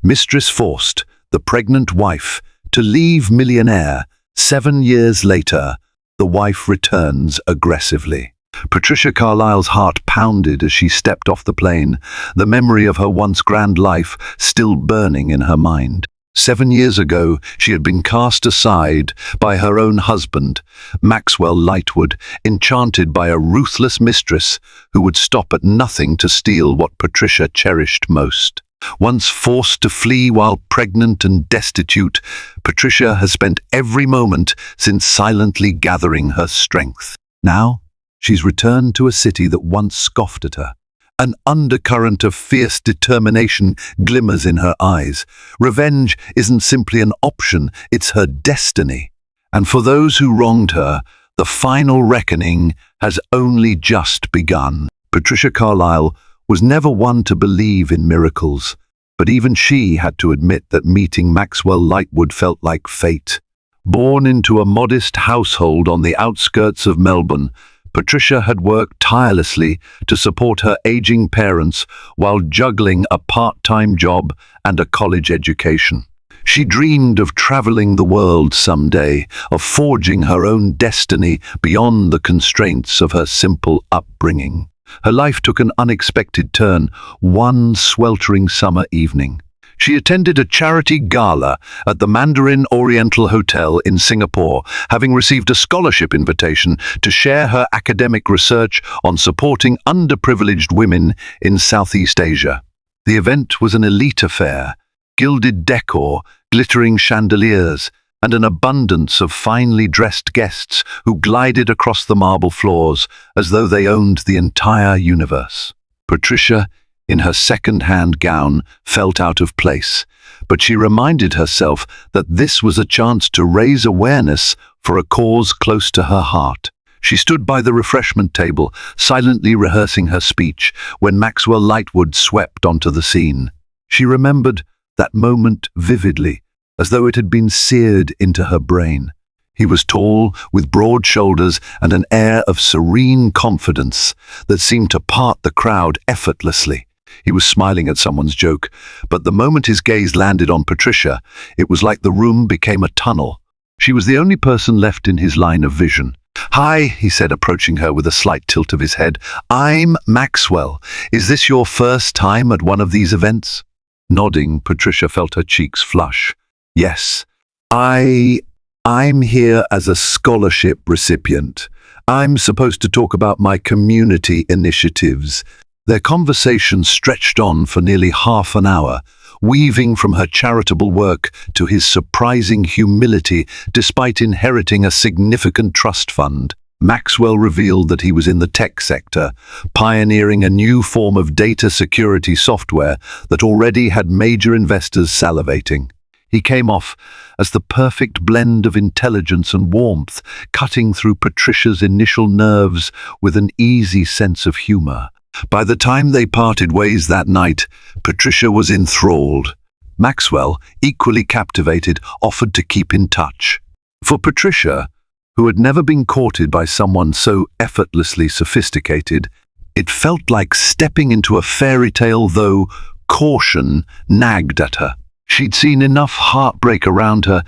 Mistress forced the pregnant wife to leave Millionaire. 7 years later, the wife returns aggressively. Patricia Carlisle's heart pounded as she stepped off the plane, the memory of her once grand life still burning in her mind. 7 years ago, she had been cast aside by her own husband, Maxwell Lightwood, enchanted by a ruthless mistress who would stop at nothing to steal what Patricia cherished most. Once forced to flee while pregnant and destitute, Patricia has spent every moment since silently gathering her strength. Now, she's returned to a city that once scoffed at her. An undercurrent of fierce determination glimmers in her eyes. Revenge isn't simply an option, it's her destiny. And for those who wronged her, the final reckoning has only just begun. Patricia Carlisle was never one to believe in miracles, but even she had to admit that meeting Maxwell Lightwood felt like fate. Born into a modest household on the outskirts of Melbourne, Patricia had worked tirelessly to support her aging parents while juggling a part-time job and a college education. She dreamed of traveling the world someday, of forging her own destiny beyond the constraints of her simple upbringing. Her life took an unexpected turn one sweltering summer evening. She attended a charity gala at the Mandarin Oriental Hotel in Singapore, having received a scholarship invitation to share her academic research on supporting underprivileged women in Southeast Asia. The event was an elite affair, gilded decor, glittering chandeliers, and an abundance of finely dressed guests who glided across the marble floors as though they owned the entire universe. Patricia, in her second-hand gown, felt out of place, but she reminded herself that this was a chance to raise awareness for a cause close to her heart. She stood by the refreshment table, silently rehearsing her speech, when Maxwell Lightwood swept onto the scene. She remembered that moment vividly, as though it had been seared into her brain. He was tall, with broad shoulders and an air of serene confidence that seemed to part the crowd effortlessly. He was smiling at someone's joke, but the moment his gaze landed on Patricia, it was like the room became a tunnel. She was the only person left in his line of vision. "Hi," he said, approaching her with a slight tilt of his head. "I'm Maxwell. Is this your first time at one of these events?" Nodding, Patricia felt her cheeks flush. "Yes, I'm here as a scholarship recipient. I'm supposed to talk about my community initiatives." Their conversation stretched on for nearly half an hour, weaving from her charitable work to his surprising humility despite inheriting a significant trust fund. Maxwell revealed that he was in the tech sector, pioneering a new form of data security software that already had major investors salivating. He came off as the perfect blend of intelligence and warmth, cutting through Patricia's initial nerves with an easy sense of humor. By the time they parted ways that night, Patricia was enthralled. Maxwell, equally captivated, offered to keep in touch. For Patricia, who had never been courted by someone so effortlessly sophisticated, it felt like stepping into a fairy tale, though caution nagged at her. She'd seen enough heartbreak around her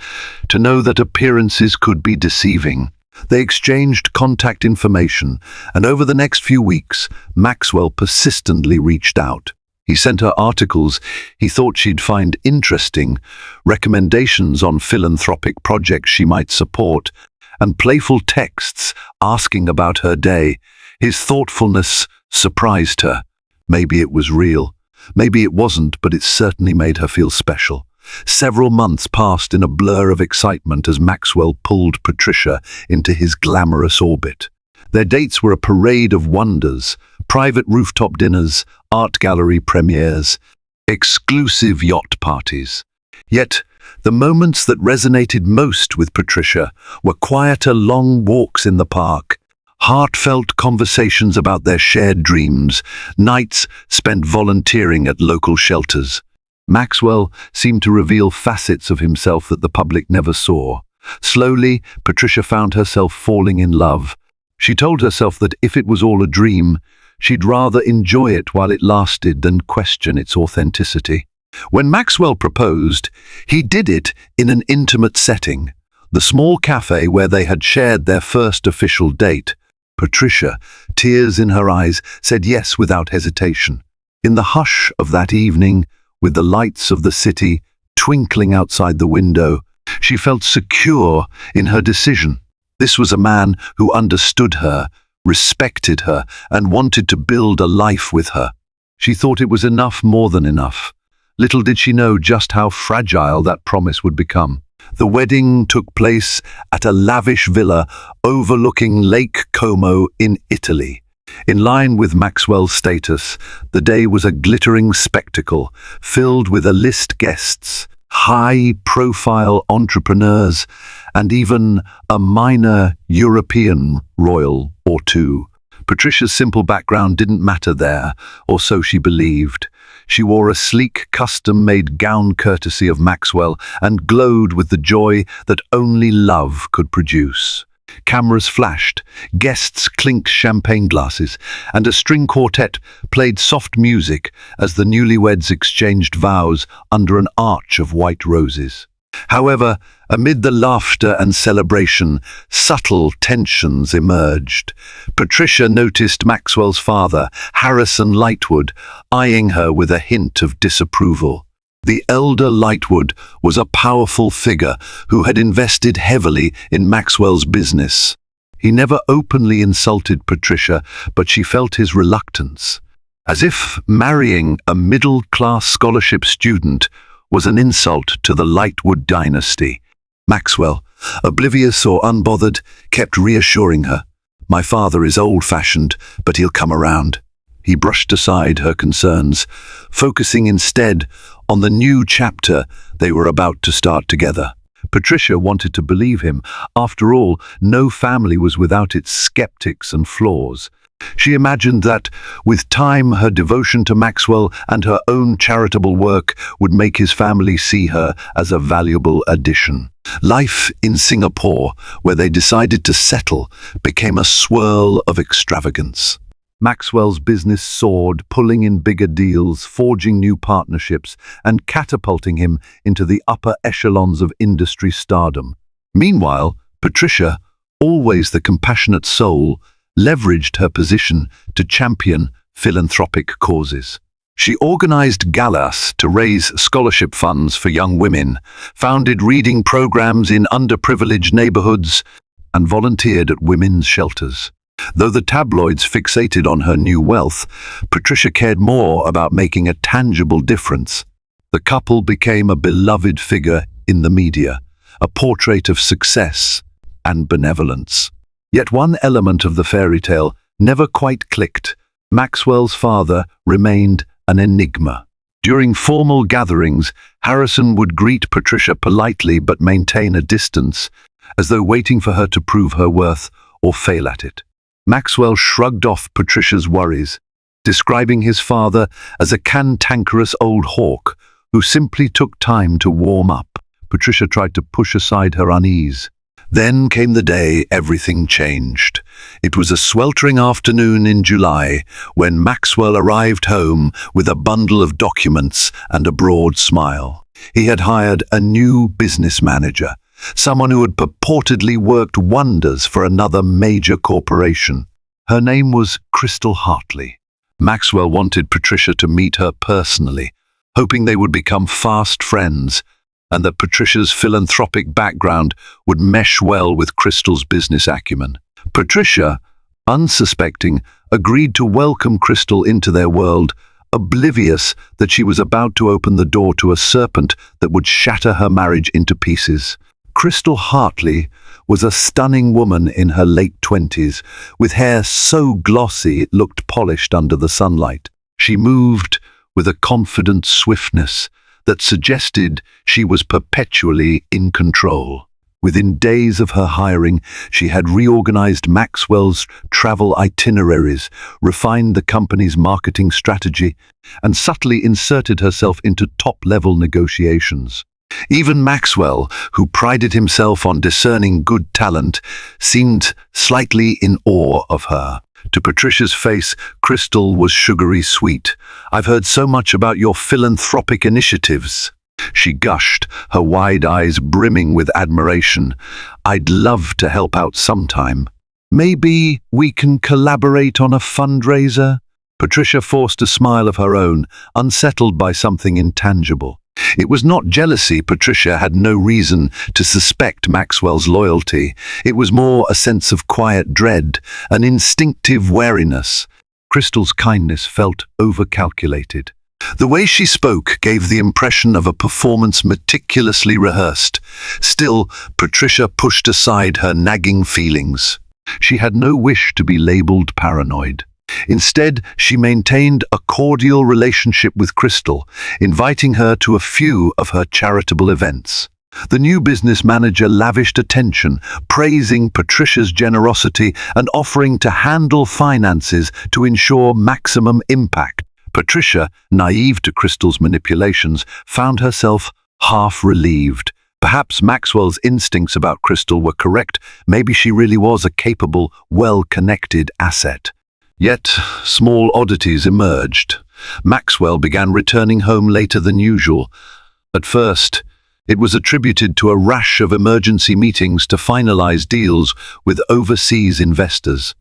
to know that appearances could be deceiving. They exchanged contact information, and over the next few weeks, Maxwell persistently reached out. He sent her articles he thought she'd find interesting, recommendations on philanthropic projects she might support, and playful texts asking about her day. His thoughtfulness surprised her. Maybe it was real. Maybe it wasn't, but it certainly made her feel special. Several months passed in a blur of excitement as Maxwell pulled Patricia into his glamorous orbit. Their dates were a parade of wonders: private rooftop dinners, art gallery premieres, exclusive yacht parties. Yet, the moments that resonated most with Patricia were quieter long walks in the park, heartfelt conversations about their shared dreams, nights spent volunteering at local shelters. Maxwell seemed to reveal facets of himself that the public never saw. Slowly, Patricia found herself falling in love. She told herself that if it was all a dream, she'd rather enjoy it while it lasted than question its authenticity. When Maxwell proposed, he did it in an intimate setting, the small cafe where they had shared their first official date. Patricia, tears in her eyes, said yes without hesitation. In the hush of that evening, with the lights of the city twinkling outside the window, she felt secure in her decision. This was a man who understood her, respected her, and wanted to build a life with her. She thought it was enough, more than enough. Little did she know just how fragile that promise would become. The wedding took place at a lavish villa overlooking Lake Como in Italy. In line with Maxwell's status, the day was a glittering spectacle filled with A-list guests, high-profile entrepreneurs, and even a minor European royal or two. Patricia's simple background didn't matter there, or so she believed. She wore a sleek, custom-made gown courtesy of Maxwell and glowed with the joy that only love could produce. Cameras flashed, guests clinked champagne glasses, and a string quartet played soft music as the newlyweds exchanged vows under an arch of white roses. However, amid the laughter and celebration, subtle tensions emerged. Patricia noticed Maxwell's father, Harrison Lightwood, eyeing her with a hint of disapproval. The elder Lightwood was a powerful figure who had invested heavily in Maxwell's business. He never openly insulted Patricia, but she felt his reluctance, as if marrying a middle-class scholarship student was an insult to the Lightwood dynasty. Maxwell, oblivious or unbothered, kept reassuring her. "My father is old-fashioned, but he'll come around." He brushed aside her concerns, focusing instead on the new chapter they were about to start together. Patricia wanted to believe him. After all, no family was without its skeptics and flaws. She imagined that, with time, her devotion to Maxwell and her own charitable work would make his family see her as a valuable addition. Life in Singapore, where they decided to settle, became a swirl of extravagance. Maxwell's business soared, pulling in bigger deals, forging new partnerships, and catapulting him into the upper echelons of industry stardom. Meanwhile, Patricia, always the compassionate soul, leveraged her position to champion philanthropic causes. She organized galas to raise scholarship funds for young women, founded reading programs in underprivileged neighborhoods, and volunteered at women's shelters. Though the tabloids fixated on her new wealth, Patricia cared more about making a tangible difference. The couple became a beloved figure in the media, a portrait of success and benevolence. Yet one element of the fairy tale never quite clicked. Maxwell's father remained an enigma. During formal gatherings, Harrison would greet Patricia politely but maintain a distance, as though waiting for her to prove her worth or fail at it. Maxwell shrugged off Patricia's worries, describing his father as a cantankerous old hawk who simply took time to warm up. Patricia tried to push aside her unease. Then came the day everything changed. It was a sweltering afternoon in July when Maxwell arrived home with a bundle of documents and a broad smile. He had hired a new business manager, someone who had purportedly worked wonders for another major corporation. Her name was Crystal Hartley. Maxwell wanted Patricia to meet her personally, hoping they would become fast friends, and that Patricia's philanthropic background would mesh well with Crystal's business acumen. Patricia, unsuspecting, agreed to welcome Crystal into their world, oblivious that she was about to open the door to a serpent that would shatter her marriage into pieces. Crystal Hartley was a stunning woman in her late 20s, with hair so glossy it looked polished under the sunlight. She moved with a confident swiftness that suggested she was perpetually in control. Within days of her hiring, she had reorganized Maxwell's travel itineraries, refined the company's marketing strategy, and subtly inserted herself into top-level negotiations. Even Maxwell, who prided himself on discerning good talent, seemed slightly in awe of her. To Patricia's face, Crystal was sugary sweet. "I've heard so much about your philanthropic initiatives." She gushed, her wide eyes brimming with admiration. "I'd love to help out sometime. Maybe we can collaborate on a fundraiser?" Patricia forced a smile of her own, unsettled by something intangible. It was not jealousy. Patricia had no reason to suspect Maxwell's loyalty. It was more a sense of quiet dread, an instinctive wariness. Crystal's kindness felt overcalculated. The way she spoke gave the impression of a performance meticulously rehearsed. Still, Patricia pushed aside her nagging feelings. She had no wish to be labeled paranoid. Instead, she maintained a cordial relationship with Crystal, inviting her to a few of her charitable events. The new business manager lavished attention, praising Patricia's generosity and offering to handle finances to ensure maximum impact. Patricia, naive to Crystal's manipulations, found herself half relieved. Perhaps Maxwell's instincts about Crystal were correct. Maybe she really was a capable, well-connected asset. Yet, small oddities emerged. Maxwell began returning home later than usual. At first, it was attributed to a rash of emergency meetings to finalize deals with overseas investors.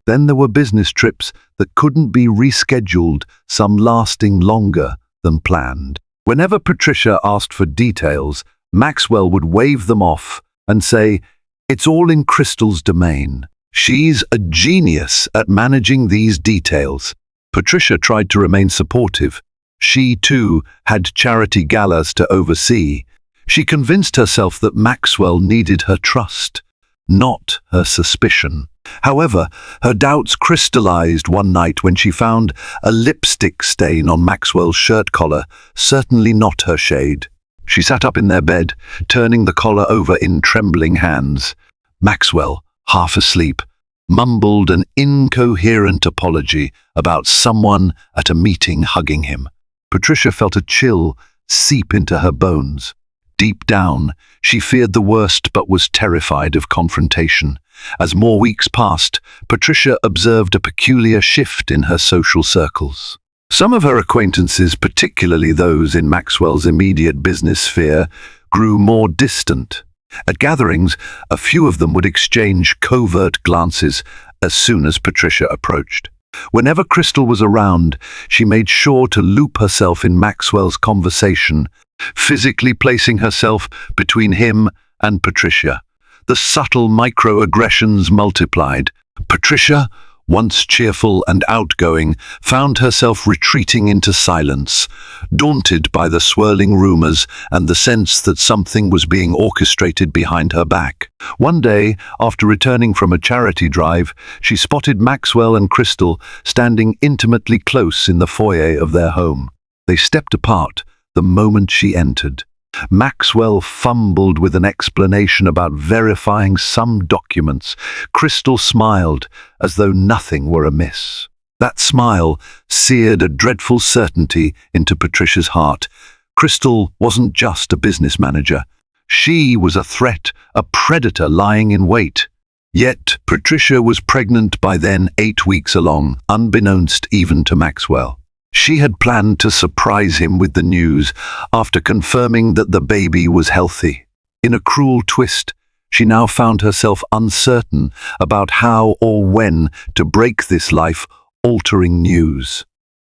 Then there were business trips that couldn't be rescheduled, some lasting longer than planned. Whenever Patricia asked for details, Maxwell would wave them off and say, "It's all in Crystal's domain. She's a genius at managing these details." Patricia tried to remain supportive. She, too, had charity galas to oversee. She convinced herself that Maxwell needed her trust, not her suspicion. However, her doubts crystallized one night when she found a lipstick stain on Maxwell's shirt collar, certainly not her shade. She sat up in their bed, turning the collar over in trembling hands. Maxwell, half asleep, mumbled an incoherent apology about someone at a meeting hugging him. Patricia felt a chill seep into her bones. Deep down, she feared the worst but was terrified of confrontation. As more weeks passed, Patricia observed a peculiar shift in her social circles. Some of her acquaintances, particularly those in Maxwell's immediate business sphere, grew more distant. At gatherings, a few of them would exchange covert glances as soon as Patricia approached. Whenever Crystal was around, she made sure to loop herself in Maxwell's conversation, physically placing herself between him and Patricia. The subtle microaggressions multiplied. Patricia, once cheerful and outgoing, found herself retreating into silence, daunted by the swirling rumors and the sense that something was being orchestrated behind her back. One day, after returning from a charity drive, she spotted Maxwell and Crystal standing intimately close in the foyer of their home. They stepped apart the moment she entered. Maxwell fumbled with an explanation about verifying some documents. Crystal smiled as though nothing were amiss. That smile seared a dreadful certainty into Patricia's heart. Crystal wasn't just a business manager. She was a threat, a predator lying in wait. Yet Patricia was pregnant by then, 8 weeks along, unbeknownst even to Maxwell. She had planned to surprise him with the news after confirming that the baby was healthy. In a cruel twist, she now found herself uncertain about how or when to break this life-altering news.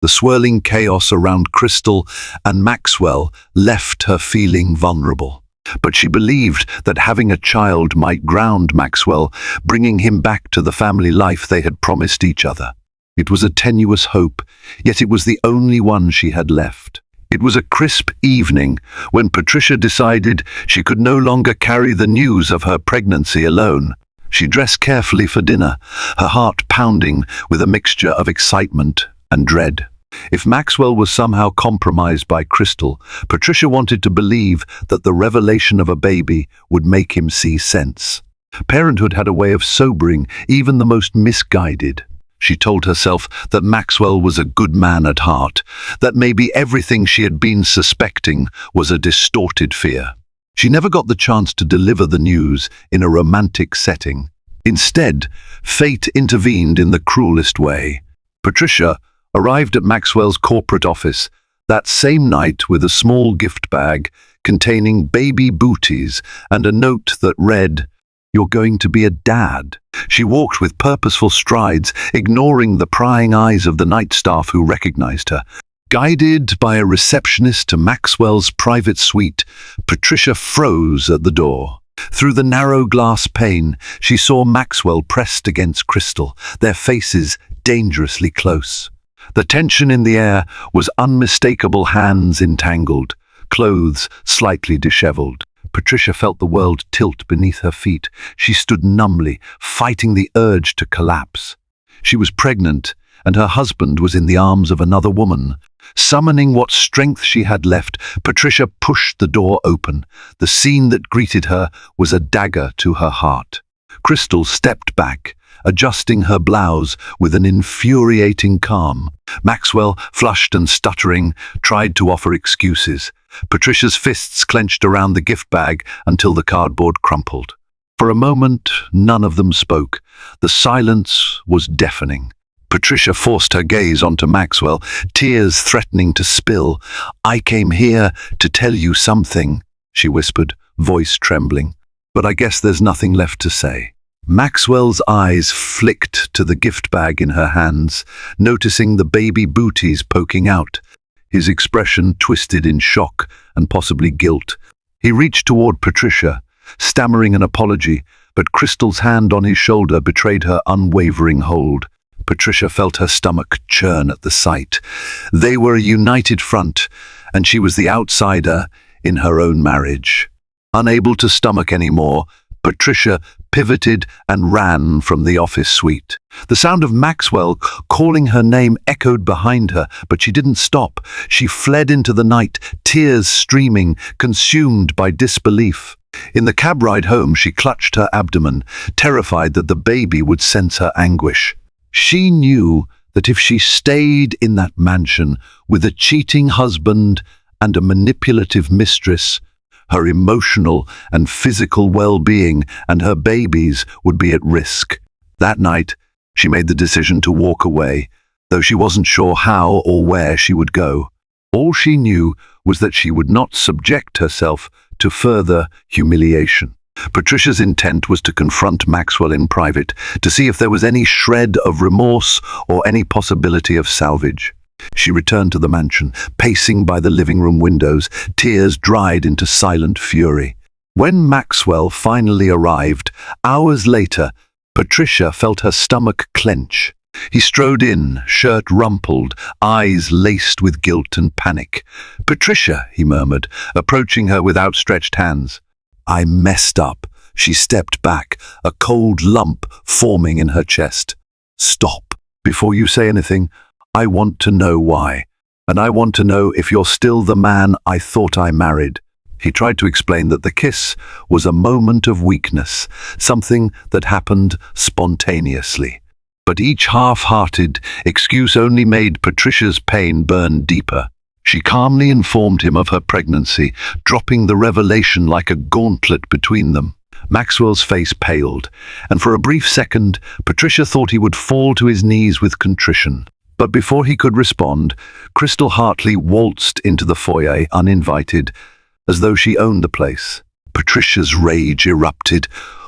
The swirling chaos around Crystal and Maxwell left her feeling vulnerable. But she believed that having a child might ground Maxwell, bringing him back to the family life they had promised each other. It was a tenuous hope, yet it was the only one she had left. It was a crisp evening when Patricia decided she could no longer carry the news of her pregnancy alone. She dressed carefully for dinner, her heart pounding with a mixture of excitement and dread. If Maxwell was somehow compromised by Crystal, Patricia wanted to believe that the revelation of a baby would make him see sense. Parenthood had a way of sobering even the most misguided. She told herself that Maxwell was a good man at heart, that maybe everything she had been suspecting was a distorted fear. She never got the chance to deliver the news in a romantic setting. Instead, fate intervened in the cruelest way. Patricia arrived at Maxwell's corporate office that same night with a small gift bag containing baby booties and a note that read, "You're going to be a dad." She walked with purposeful strides, ignoring the prying eyes of the night staff who recognized her. Guided by a receptionist to Maxwell's private suite, Patricia froze at the door. Through the narrow glass pane, she saw Maxwell pressed against Crystal, their faces dangerously close. The tension in the air was unmistakable, hands entangled, clothes slightly disheveled. Patricia felt the world tilt beneath her feet. She stood numbly, fighting the urge to collapse. She was pregnant, and her husband was in the arms of another woman. Summoning what strength she had left, Patricia pushed the door open. The scene that greeted her was a dagger to her heart. Crystal stepped back, adjusting her blouse with an infuriating calm. Maxwell, flushed and stuttering, tried to offer excuses. Patricia's fists clenched around the gift bag until the cardboard crumpled. For a moment, none of them spoke. The silence was deafening. Patricia forced her gaze onto Maxwell, tears threatening to spill. "I came here to tell you something," she whispered, voice trembling. "But I guess there's nothing left to say." Maxwell's eyes flicked to the gift bag in her hands, noticing the baby booties poking out. His expression twisted in shock and possibly guilt. He reached toward Patricia, stammering an apology, but Crystal's hand on his shoulder betrayed her unwavering hold. Patricia felt her stomach churn at the sight. They were a united front, and she was the outsider in her own marriage. Unable to stomach any more, Patricia pivoted and ran from the office suite. The sound of Maxwell calling her name echoed behind her, but she didn't stop. She fled into the night, tears streaming, consumed by disbelief. In the cab ride home, she clutched her abdomen, terrified that the baby would sense her anguish. She knew that if she stayed in that mansion with a cheating husband and a manipulative mistress, her emotional and physical well-being and her babies would be at risk. That night, she made the decision to walk away, though she wasn't sure how or where she would go. All she knew was that she would not subject herself to further humiliation. Patricia's intent was to confront Maxwell in private, to see if there was any shred of remorse or any possibility of salvage. She returned to the mansion, pacing by the living room windows, tears dried into silent fury. When Maxwell finally arrived, hours later, Patricia felt her stomach clench. He strode in, shirt rumpled, eyes laced with guilt and panic. "Patricia," he murmured, approaching her with outstretched hands. "I messed up." She stepped back, a cold lump forming in her chest. "Stop. Before you say anything, I want to know why. And I want to know if you're still the man I thought I married." He tried to explain that the kiss was a moment of weakness, something that happened spontaneously. But each half-hearted excuse only made Patricia's pain burn deeper. She calmly informed him of her pregnancy, dropping the revelation like a gauntlet between them. Maxwell's face paled, and for a brief second, Patricia thought he would fall to his knees with contrition. But before he could respond, Crystal Hartley waltzed into the foyer uninvited, as though she owned the place. Patricia's rage erupted.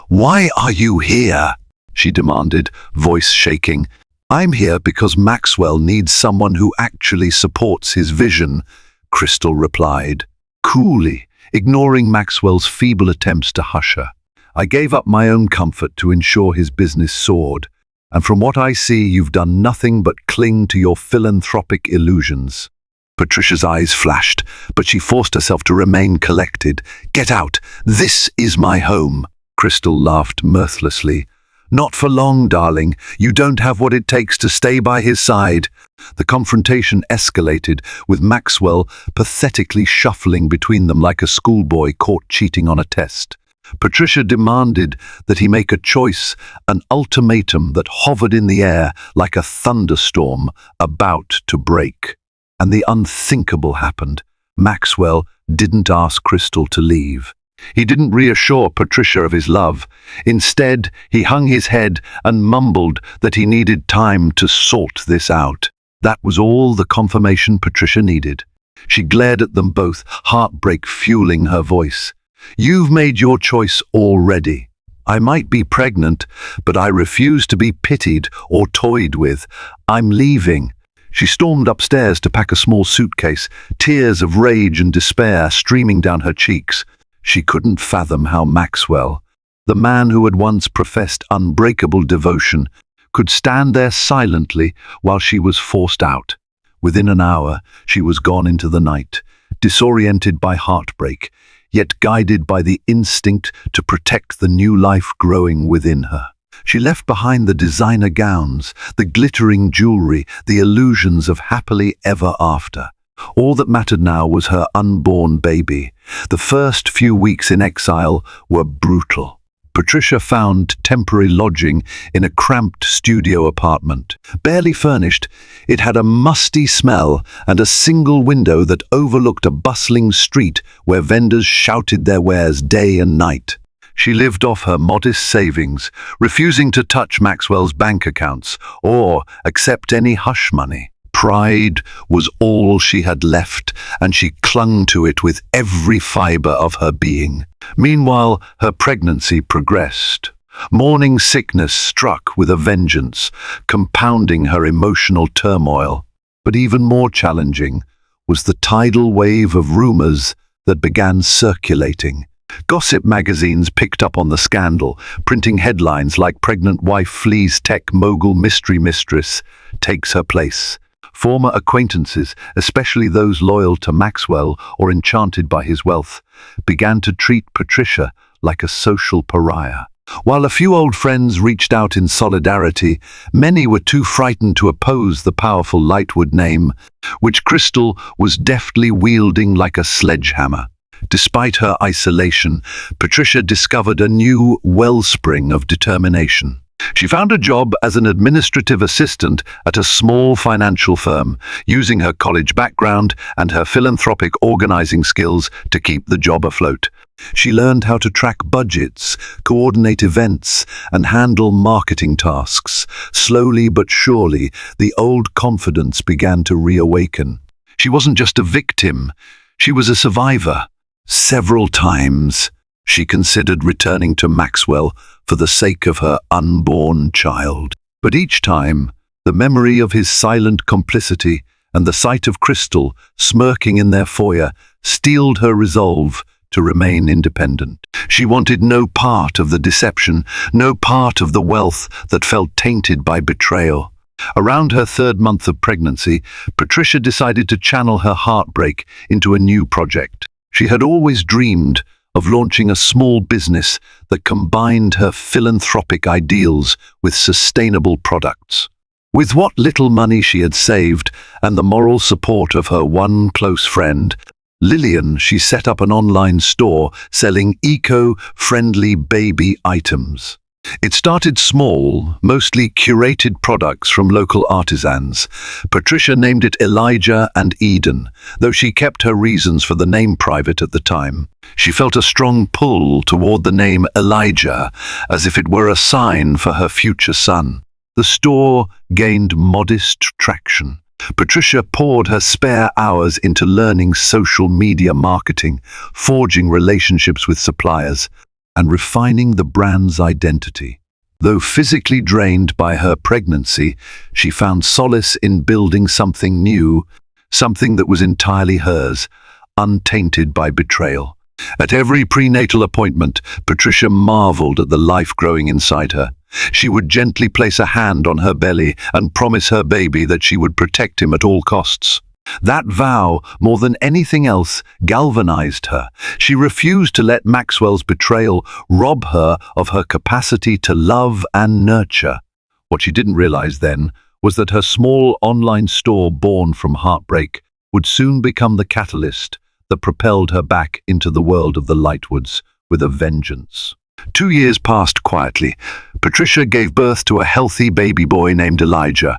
"Why are you here?" she demanded, voice shaking. "I'm here because Maxwell needs someone who actually supports his vision," Crystal replied, coolly, ignoring Maxwell's feeble attempts to hush her. "I gave up my own comfort to ensure his business soared, and from what I see, you've done nothing but cling to your philanthropic illusions." Patricia's eyes flashed, but she forced herself to remain collected. "Get out! This is my home!" Crystal laughed mirthlessly. "Not for long, darling. You don't have what it takes to stay by his side." The confrontation escalated, with Maxwell pathetically shuffling between them like a schoolboy caught cheating on a test. Patricia demanded that he make a choice, an ultimatum that hovered in the air like a thunderstorm about to break. And the unthinkable happened. Maxwell didn't ask Crystal to leave. He didn't reassure Patricia of his love. Instead, he hung his head and mumbled that he needed time to sort this out. That was all the confirmation Patricia needed. She glared at them both, heartbreak fueling her voice. "You've made your choice already. I might be pregnant, but I refuse to be pitied or toyed with. I'm leaving." She stormed upstairs to pack a small suitcase, tears of rage and despair streaming down her cheeks. She couldn't fathom how Maxwell, the man who had once professed unbreakable devotion, could stand there silently while she was forced out. Within an hour, she was gone into the night, disoriented by heartbreak, yet guided by the instinct to protect the new life growing within her. She left behind the designer gowns, the glittering jewelry, the illusions of happily ever after. All that mattered now was her unborn baby. The first few weeks in exile were brutal. Patricia found temporary lodging in a cramped studio apartment. Barely furnished, it had a musty smell and a single window that overlooked a bustling street where vendors shouted their wares day and night. She lived off her modest savings, refusing to touch Maxwell's bank accounts or accept any hush money. Pride was all she had left, and she clung to it with every fiber of her being. Meanwhile, her pregnancy progressed. Morning sickness struck with a vengeance, compounding her emotional turmoil. But even more challenging was the tidal wave of rumors that began circulating. Gossip magazines picked up on the scandal, printing headlines like "Pregnant Wife Flees Tech Mogul Mystery Mistress Takes Her Place." Former acquaintances, especially those loyal to Maxwell or enchanted by his wealth, began to treat Patricia like a social pariah. While a few old friends reached out in solidarity, many were too frightened to oppose the powerful Lightwood name, which Crystal was deftly wielding like a sledgehammer. Despite her isolation, Patricia discovered a new wellspring of determination. She found a job as an administrative assistant at a small financial firm, using her college background and her philanthropic organizing skills to keep the job afloat. She learned how to track budgets, coordinate events, and handle marketing tasks. Slowly but surely, the old confidence began to reawaken. She wasn't just a victim, she was a survivor. Several times, she considered returning to Maxwell for the sake of her unborn child. But each time, the memory of his silent complicity and the sight of Crystal smirking in their foyer steeled her resolve to remain independent. She wanted no part of the deception, no part of the wealth that felt tainted by betrayal. Around her third month of pregnancy, Patricia decided to channel her heartbreak into a new project. She had always dreamed of launching a small business that combined her philanthropic ideals with sustainable products. With what little money she had saved and the moral support of her one close friend, Lillian, she set up an online store selling eco-friendly baby items. It started small, mostly curated products from local artisans. Patricia named it Elijah and Eden, though she kept her reasons for the name private at the time. She felt a strong pull toward the name Elijah, as if it were a sign for her future son. The store gained modest traction. Patricia poured her spare hours into learning social media marketing, forging relationships with suppliers, and refining the brand's identity. Though physically drained by her pregnancy, she found solace in building something new, something that was entirely hers, untainted by betrayal. At every prenatal appointment, Patricia marveled at the life growing inside her. She would gently place a hand on her belly and promise her baby that she would protect him at all costs. That vow, more than anything else, galvanized her. She refused to let Maxwell's betrayal rob her of her capacity to love and nurture. What she didn't realize then was that her small online store born from heartbreak would soon become the catalyst that propelled her back into the world of the Lightwoods with a vengeance. 2 years passed quietly. Patricia gave birth to a healthy baby boy named Elijah.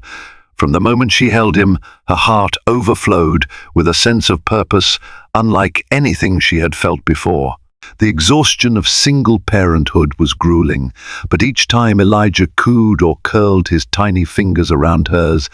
From the moment she held him, her heart overflowed with a sense of purpose unlike anything she had felt before. The exhaustion of single parenthood was grueling, but each time Elijah cooed or curled his tiny fingers around hers,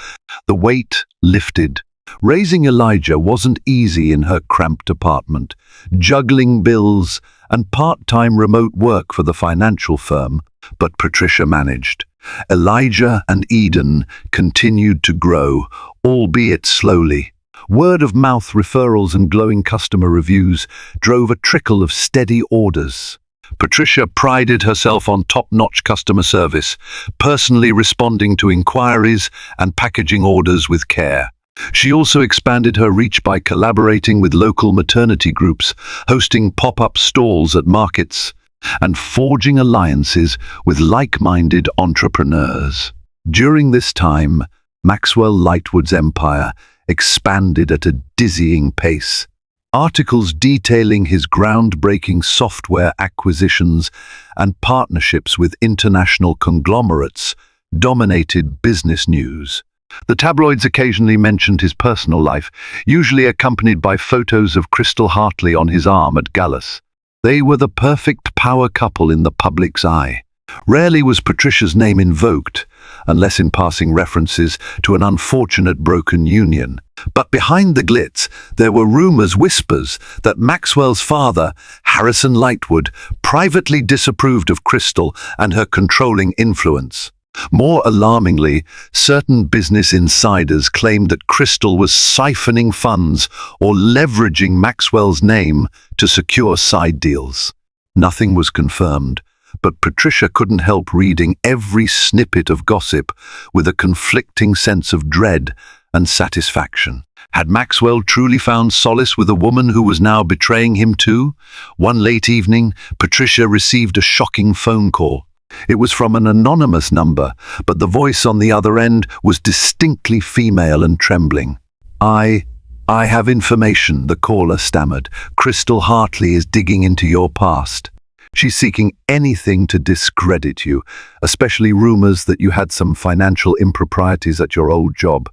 the weight lifted. Raising Elijah wasn't easy in her cramped apartment. Juggling bills and part-time remote work for the financial firm, but Patricia managed. Elijah and Eden continued to grow, albeit slowly. Word-of-mouth referrals and glowing customer reviews drove a trickle of steady orders. Patricia prided herself on top-notch customer service, personally responding to inquiries and packaging orders with care. She also expanded her reach by collaborating with local maternity groups, hosting pop-up stalls at markets, and forging alliances with like-minded entrepreneurs. During this time, Maxwell Lightwood's empire expanded at a dizzying pace. Articles detailing his groundbreaking software acquisitions and partnerships with international conglomerates dominated business news. The tabloids occasionally mentioned his personal life, usually accompanied by photos of Crystal Hartley on his arm at Aggress. They were the perfect power couple in the public's eye. Rarely was Patricia's name invoked, unless in passing references to an unfortunate broken union. But behind the glitz, there were whispers, that Maxwell's father, Harrison Lightwood, privately disapproved of Crystal and her controlling influence. More alarmingly, certain business insiders claimed that Crystal was siphoning funds or leveraging Maxwell's name to secure side deals. Nothing was confirmed, but Patricia couldn't help reading every snippet of gossip with a conflicting sense of dread and satisfaction. Had Maxwell truly found solace with a woman who was now betraying him too? One late evening, Patricia received a shocking phone call. It was from an anonymous number, but the voice on the other end was distinctly female and trembling. I have information," the caller stammered. "Crystal Hartley is digging into your past. She's seeking anything to discredit you, especially rumors that you had some financial improprieties at your old job.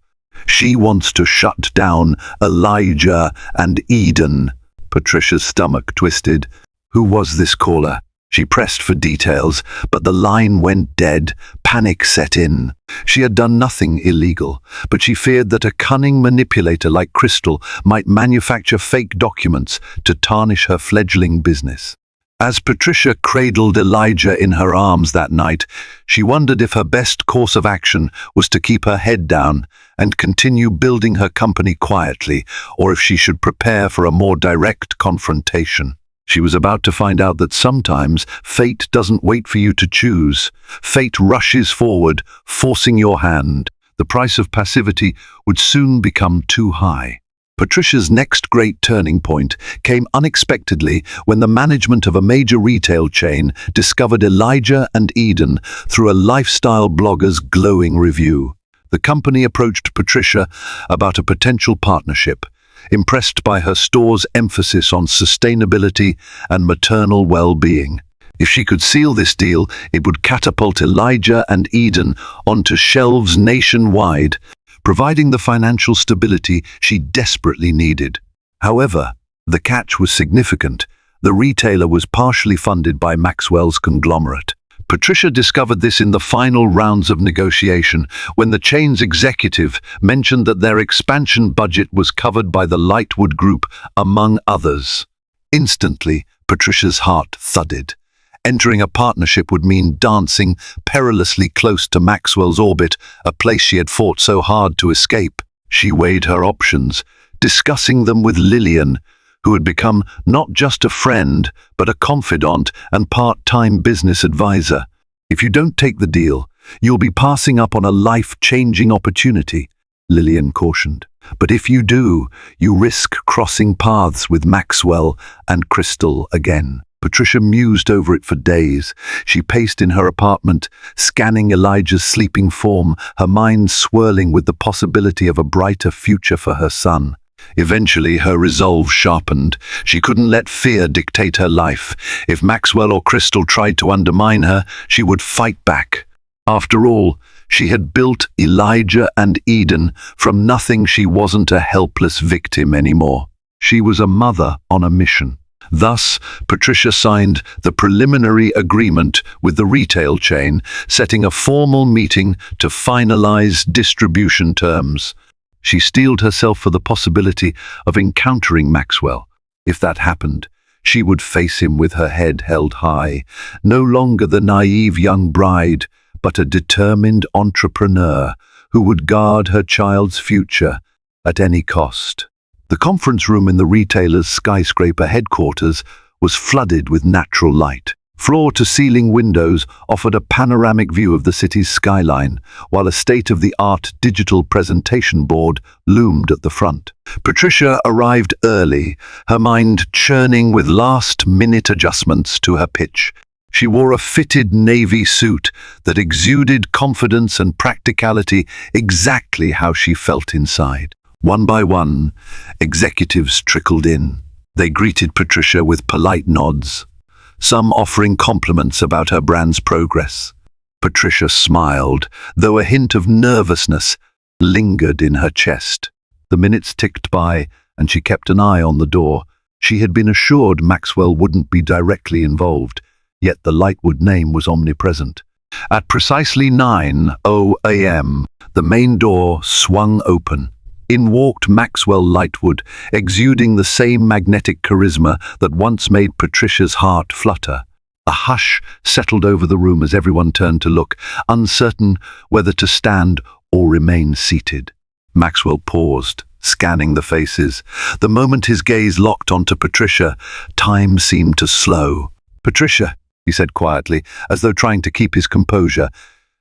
She wants to shut down Elijah and Eden." Patricia's stomach twisted. Who was this caller? She pressed for details, but the line went dead. Panic set in. She had done nothing illegal, but she feared that a cunning manipulator like Crystal might manufacture fake documents to tarnish her fledgling business. As Patricia cradled Elijah in her arms that night, she wondered if her best course of action was to keep her head down and continue building her company quietly, or if she should prepare for a more direct confrontation. She was about to find out that sometimes fate doesn't wait for you to choose. Fate rushes forward, forcing your hand. The price of passivity would soon become too high. Patricia's next great turning point came unexpectedly when the management of a major retail chain discovered Elijah and Eden through a lifestyle blogger's glowing review. The company approached Patricia about a potential partnership, impressed by her store's emphasis on sustainability and maternal well-being. If she could seal this deal, it would catapult Elijah and Eden onto shelves nationwide, providing the financial stability she desperately needed. However, the catch was significant. The retailer was partially funded by Maxwell's conglomerate. Patricia discovered this in the final rounds of negotiation, when the chain's executive mentioned that their expansion budget was covered by the Lightwood Group, among others. Instantly, Patricia's heart thudded. Entering a partnership would mean dancing perilously close to Maxwell's orbit, a place she had fought so hard to escape. She weighed her options, discussing them with Lillian, who had become not just a friend, but a confidant and part-time business advisor. "If you don't take the deal, you'll be passing up on a life-changing opportunity," Lillian cautioned. "But if you do, you risk crossing paths with Maxwell and Crystal again." Patricia mused over it for days. She paced in her apartment, scanning Elijah's sleeping form, her mind swirling with the possibility of a brighter future for her son. Eventually, her resolve sharpened. She couldn't let fear dictate her life. If Maxwell or Crystal tried to undermine her, she would fight back. After all, she had built Elijah and Eden from nothing. She wasn't a helpless victim anymore. She was a mother on a mission. Thus, Patricia signed the preliminary agreement with the retail chain, setting a formal meeting to finalize distribution terms. She steeled herself for the possibility of encountering Maxwell. If that happened, she would face him with her head held high, no longer the naive young bride, but a determined entrepreneur who would guard her child's future at any cost. The conference room in the retailer's skyscraper headquarters was flooded with natural light. Floor-to-ceiling windows offered a panoramic view of the city's skyline, while a state-of-the-art digital presentation board loomed at the front. Patricia arrived early, her mind churning with last-minute adjustments to her pitch. She wore a fitted navy suit that exuded confidence and practicality, exactly how she felt inside. One by one, executives trickled in. They greeted Patricia with polite nods, some offering compliments about her brand's progress. Patricia smiled, though a hint of nervousness lingered in her chest. The minutes ticked by, and she kept an eye on the door. She had been assured Maxwell wouldn't be directly involved, yet the Lightwood name was omnipresent. At precisely 9:00 a.m., the main door swung open. In walked Maxwell Lightwood, exuding the same magnetic charisma that once made Patricia's heart flutter. A hush settled over the room as everyone turned to look, uncertain whether to stand or remain seated. Maxwell paused, scanning the faces. The moment his gaze locked onto Patricia, time seemed to slow. "Patricia," he said quietly, as though trying to keep his composure.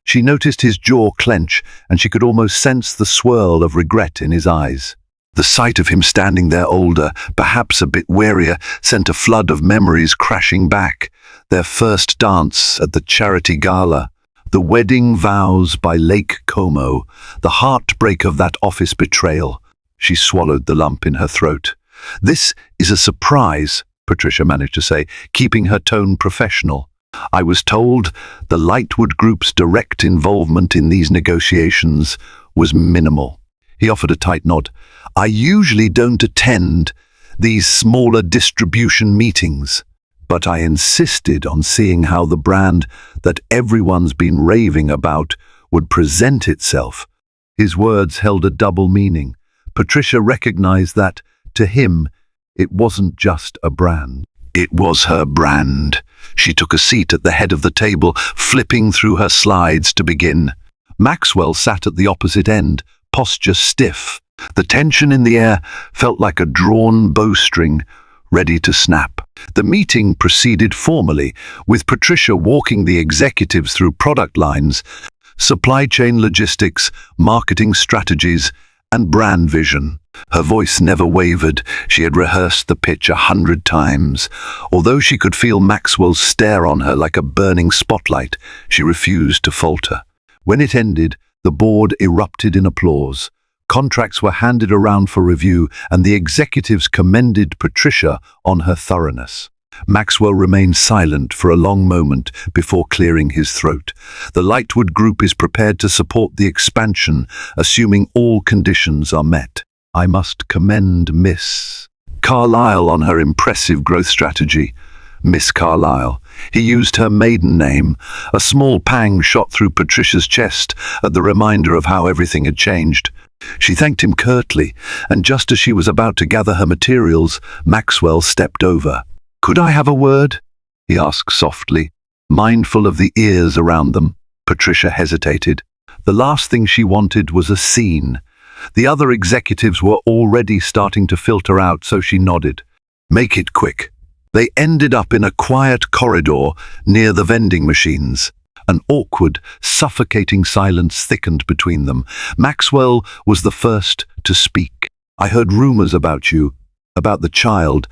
She noticed his jaw clench, and she could almost sense the swirl of regret in his eyes. The sight of him standing there older, perhaps a bit warier, sent a flood of memories crashing back. Their first dance at the charity gala, the wedding vows by Lake Como, the heartbreak of that office betrayal. She swallowed the lump in her throat. "This is a surprise," Patricia managed to say, keeping her tone professional. "I was told the Lightwood Group's direct involvement in these negotiations was minimal." He offered a tight nod. "I usually don't attend these smaller distribution meetings, but I insisted on seeing how the brand that everyone's been raving about would present itself." His words held a double meaning. Patricia recognized that, to him, it wasn't just a brand. It was her brand. She took a seat at the head of the table, flipping through her slides to begin. Maxwell sat at the opposite end, posture stiff. The tension in the air felt like a drawn bowstring, ready to snap. The meeting proceeded formally, with Patricia walking the executives through product lines, supply chain logistics, marketing strategies, and brand vision. Her voice never wavered. She had rehearsed the pitch 100 times. Although she could feel Maxwell's stare on her like a burning spotlight, she refused to falter. When it ended, the board erupted in applause. Contracts were handed around for review, and the executives commended Patricia on her thoroughness. Maxwell remained silent for a long moment before clearing his throat. "The Lightwood Group is prepared to support the expansion, assuming all conditions are met. I must commend Miss Carlisle on her impressive growth strategy." Miss Carlisle. He used her maiden name. A small pang shot through Patricia's chest at the reminder of how everything had changed. She thanked him curtly, and just as she was about to gather her materials, Maxwell stepped over. "Could I have a word?" he asked softly, mindful of the ears around them. Patricia hesitated. The last thing she wanted was a scene. The other executives were already starting to filter out, so she nodded. "Make it quick." They ended up in a quiet corridor near the vending machines. An awkward, suffocating silence thickened between them. Maxwell was the first to speak. "I heard rumors about you, about the child.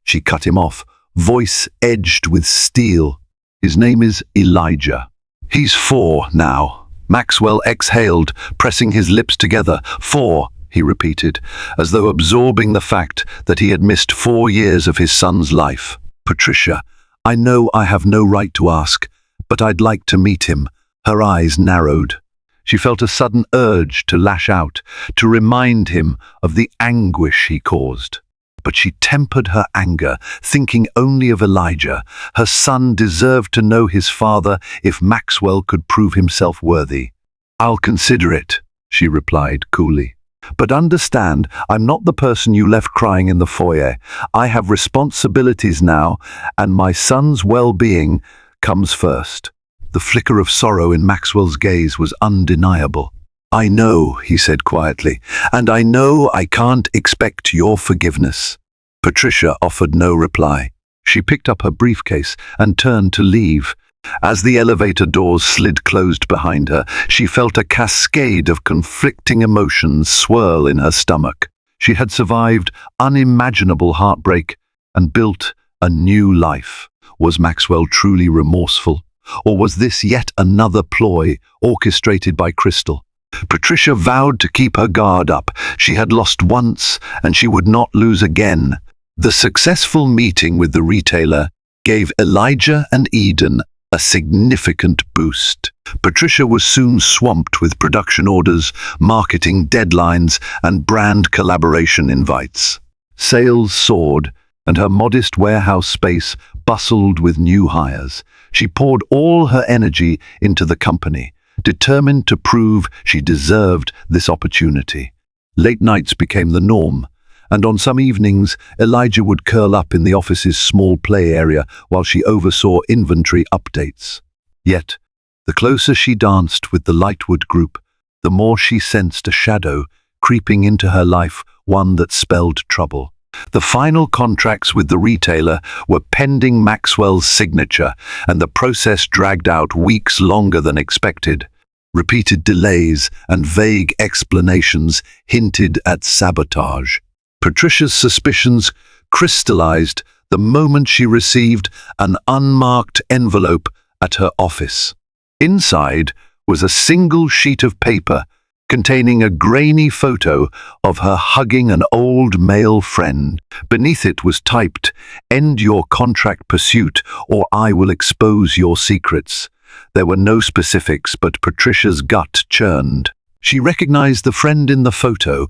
She cut him off, voice edged with steel. "His name is Elijah. He's 4 now." Maxwell exhaled, pressing his lips together. 4, he repeated, as though absorbing the fact that he had missed 4 years of his son's life. "Patricia, I know I have no right to ask, but I'd like to meet him." Her eyes narrowed. She felt a sudden urge to lash out, to remind him of the anguish he caused. but she tempered her anger, thinking only of Elijah. Her son deserved to know his father if Maxwell could prove himself worthy. "I'll consider it," she replied coolly. "But understand, I'm not the person you left crying in the foyer. I have responsibilities now, and my son's well-being comes first." The flicker of sorrow in Maxwell's gaze was undeniable. "I know," he said quietly, "and I know I can't expect your forgiveness." Patricia offered no reply. She picked up her briefcase and turned to leave. As the elevator doors slid closed behind her, she felt a cascade of conflicting emotions swirl in her stomach. She had survived unimaginable heartbreak and built a new life. Was Maxwell truly remorseful? Or was this yet another ploy orchestrated by Crystal? Patricia vowed to keep her guard up. She had lost once, and she would not lose again. The successful meeting with the retailer gave Elijah and Eden a significant boost. Patricia was soon swamped with production orders, marketing deadlines, and brand collaboration invites. Sales soared, and her modest warehouse space bustled with new hires. She poured all her energy into the company, determined to prove she deserved this opportunity. Late nights became the norm, and on some evenings, Elijah would curl up in the office's small play area while she oversaw inventory updates. Yet, the closer she danced with the Lightwood group, the more she sensed a shadow creeping into her life, one that spelled trouble. The final contracts with the retailer were pending Maxwell's signature, and the process dragged out weeks longer than expected. Repeated delays and vague explanations hinted at sabotage. Patricia's suspicions crystallized the moment she received an unmarked envelope at her office. Inside was a single sheet of paper containing a grainy photo of her hugging an old male friend. Beneath it was typed, "End your contract pursuit or I will expose your secrets." There were no specifics, but Patricia's gut churned. She recognized the friend in the photo.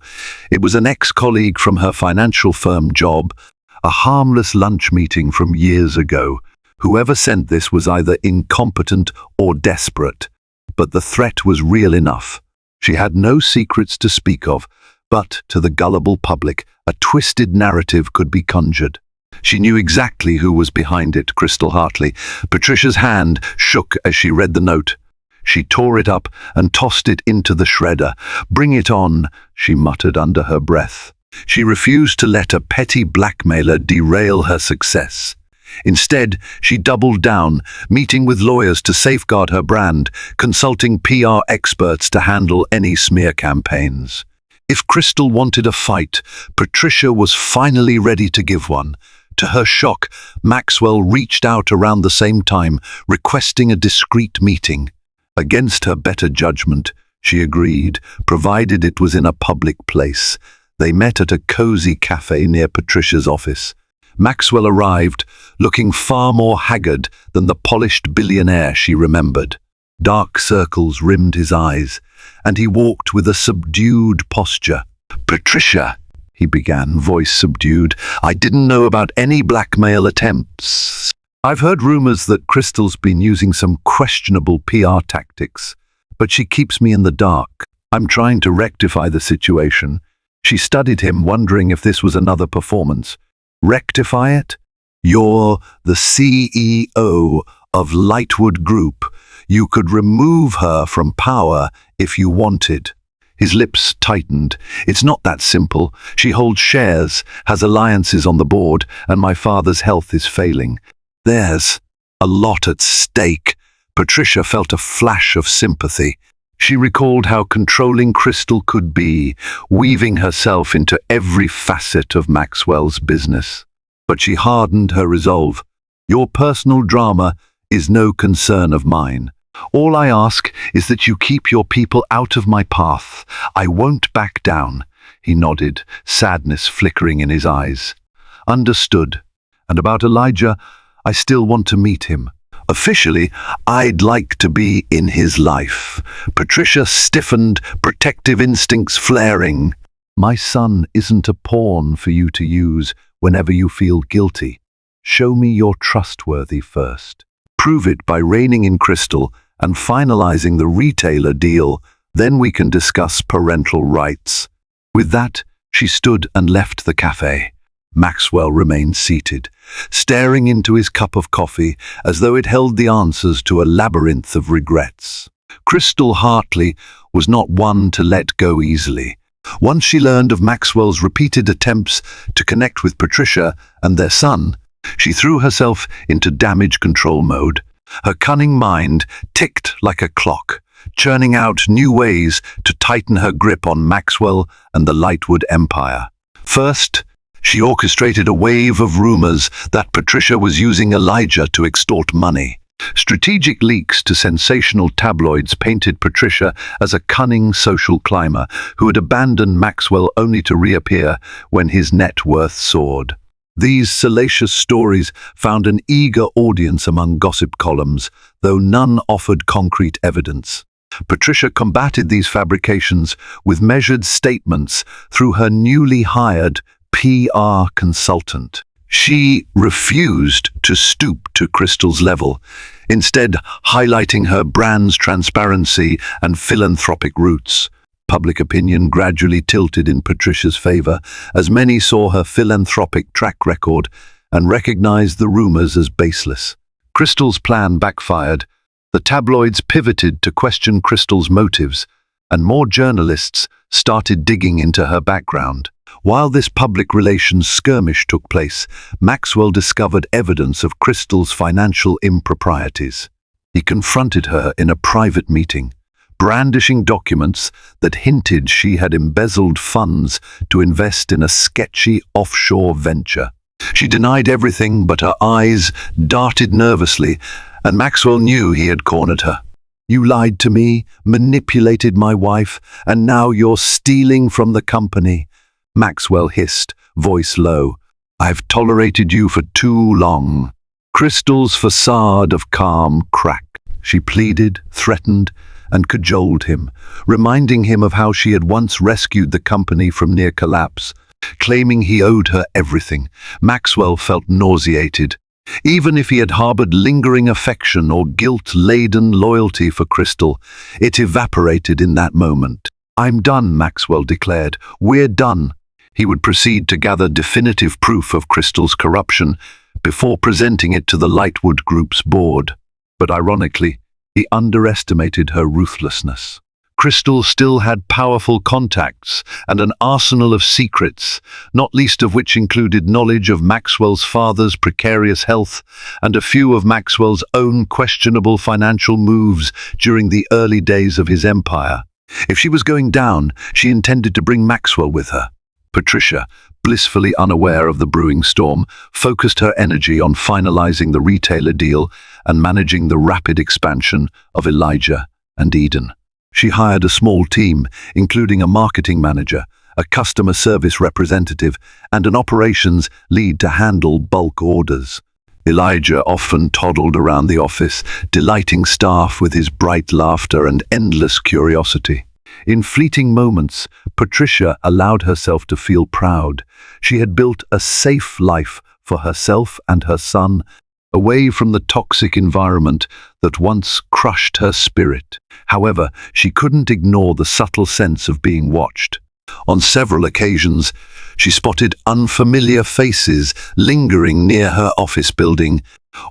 It was an ex-colleague from her financial firm job, a harmless lunch meeting from years ago. Whoever sent this was either incompetent or desperate, but the threat was real enough. She had no secrets to speak of, but to the gullible public, a twisted narrative could be conjured. She knew exactly who was behind it, Crystal Hartley. Patricia's hand shook as she read the note. She tore it up and tossed it into the shredder. "Bring it on," she muttered under her breath. She refused to let a petty blackmailer derail her success. Instead, she doubled down, meeting with lawyers to safeguard her brand, consulting PR experts to handle any smear campaigns. If Crystal wanted a fight, Patricia was finally ready to give one. To her shock, Maxwell reached out around the same time, requesting a discreet meeting. Against her better judgment, she agreed, provided it was in a public place. They met at a cozy cafe near Patricia's office. Maxwell arrived, looking far more haggard than the polished billionaire she remembered. Dark circles rimmed his eyes, and he walked with a subdued posture. "Patricia," he began, voice subdued, "I didn't know about any blackmail attempts. I've heard rumors that Crystal's been using some questionable PR tactics, but she keeps me in the dark. I'm trying to rectify the situation." She studied him, wondering if this was another performance. "Rectify it? You're the CEO of Lightwood Group. You could remove her from power if you wanted." His lips tightened. "It's not that simple. She holds shares, has alliances on the board, and my father's health is failing. There's a lot at stake." Patricia felt a flash of sympathy. She recalled how controlling Crystal could be, weaving herself into every facet of Maxwell's business. But she hardened her resolve. "Your personal drama is no concern of mine. All I ask is that you keep your people out of my path. I won't back down." He nodded, sadness flickering in his eyes. "Understood. And about Elijah, I still want to meet him. Officially, I'd like to be in his life." Patricia stiffened, protective instincts flaring. "My son isn't a pawn for you to use whenever you feel guilty. Show me you're trustworthy first. Prove it by reining in Crystal and finalizing the retailer deal, then we can discuss parental rights. With that, she stood and left the cafe. Maxwell remained seated, staring into his cup of coffee as though it held the answers to a labyrinth of regrets. Crystal Hartley was not one to let go easily. Once she learned of Maxwell's repeated attempts to connect with Patricia and their son, she threw herself into damage control mode. Her cunning mind ticked like a clock, churning out new ways to tighten her grip on Maxwell and the Lightwood Empire. First, she orchestrated a wave of rumors that Patricia was using Elijah to extort money. Strategic leaks to sensational tabloids painted Patricia as a cunning social climber who had abandoned Maxwell only to reappear when his net worth soared. These salacious stories found an eager audience among gossip columns, though none offered concrete evidence. Patricia combated these fabrications with measured statements through her newly hired PR consultant. She refused to stoop to Crystal's level, instead highlighting her brand's transparency and philanthropic roots. Public opinion gradually tilted in Patricia's favor, as many saw her philanthropic track record and recognized the rumors as baseless. Crystal's plan backfired. The tabloids pivoted to question Crystal's motives, and more journalists started digging into her background. While this public relations skirmish took place, Maxwell discovered evidence of Crystal's financial improprieties. He confronted her in a private meeting, brandishing documents that hinted she had embezzled funds to invest in a sketchy offshore venture. She denied everything, but her eyes darted nervously, and Maxwell knew he had cornered her. "You lied to me, manipulated my wife, and now you're stealing from the company," Maxwell hissed, voice low. "I've tolerated you for too long." Crystal's facade of calm cracked. She pleaded, threatened, and cajoled him, reminding him of how she had once rescued the company from near collapse. Claiming he owed her everything, Maxwell felt nauseated. Even if he had harbored lingering affection or guilt-laden loyalty for Crystal, it evaporated in that moment. "I'm done," Maxwell declared. "We're done." He would proceed to gather definitive proof of Crystal's corruption before presenting it to the Lightwood Group's board. But ironically, he underestimated her ruthlessness. Crystal still had powerful contacts and an arsenal of secrets, not least of which included knowledge of Maxwell's father's precarious health and a few of Maxwell's own questionable financial moves during the early days of his empire. If she was going down, she intended to bring Maxwell with her. Patricia, blissfully unaware of the brewing storm, focused her energy on finalizing the retailer deal and managing the rapid expansion of Elijah and Eden. She hired a small team, including a marketing manager, a customer service representative, and an operations lead to handle bulk orders. Elijah often toddled around the office, delighting staff with his bright laughter and endless curiosity. In fleeting moments, Patricia allowed herself to feel proud. She had built a safe life for herself and her son, away from the toxic environment that once crushed her spirit. However, she couldn't ignore the subtle sense of being watched. On several occasions, she spotted unfamiliar faces lingering near her office building,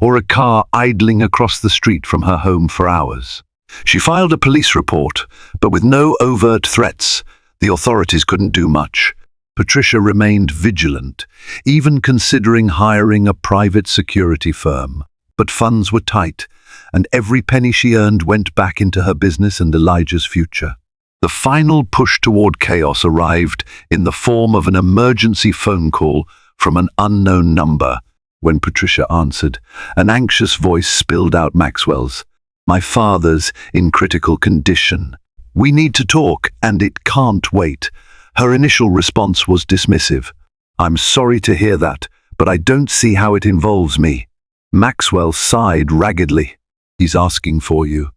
or a car idling across the street from her home for hours. She filed a police report, but with no overt threats, the authorities couldn't do much. Patricia remained vigilant, even considering hiring a private security firm. But funds were tight, and every penny she earned went back into her business and Elijah's future. The final push toward chaos arrived in the form of an emergency phone call from an unknown number. When Patricia answered, an anxious voice spilled out Maxwell's. "My father's in critical condition. We need to talk, and it can't wait." Her initial response was dismissive. "I'm sorry to hear that, but I don't see how it involves me." Maxwell sighed raggedly. "He's asking for you.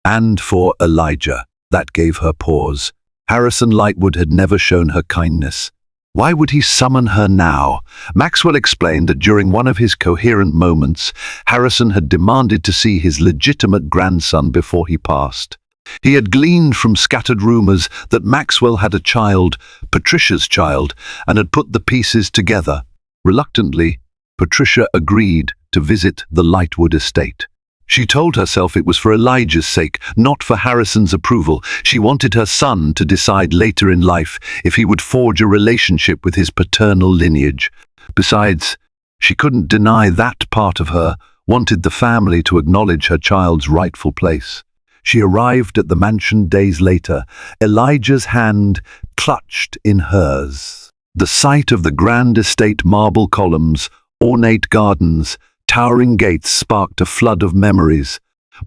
And for Elijah." That gave her pause. Harrison Lightwood had never shown her kindness. Why would he summon her now? Maxwell explained that during one of his coherent moments, Harrison had demanded to see his legitimate grandson before he passed. He had gleaned from scattered rumors that Maxwell had a child, Patricia's child, and had put the pieces together. Reluctantly, Patricia agreed to visit the Lightwood estate. She told herself it was for Elijah's sake, not for Harrison's approval. She wanted her son to decide later in life if he would forge a relationship with his paternal lineage. Besides, she couldn't deny that part of her wanted the family to acknowledge her child's rightful place. She arrived at the mansion days later, Elijah's hand clutched in hers. The sight of the grand estate marble columns, ornate gardens, towering gates sparked a flood of memories,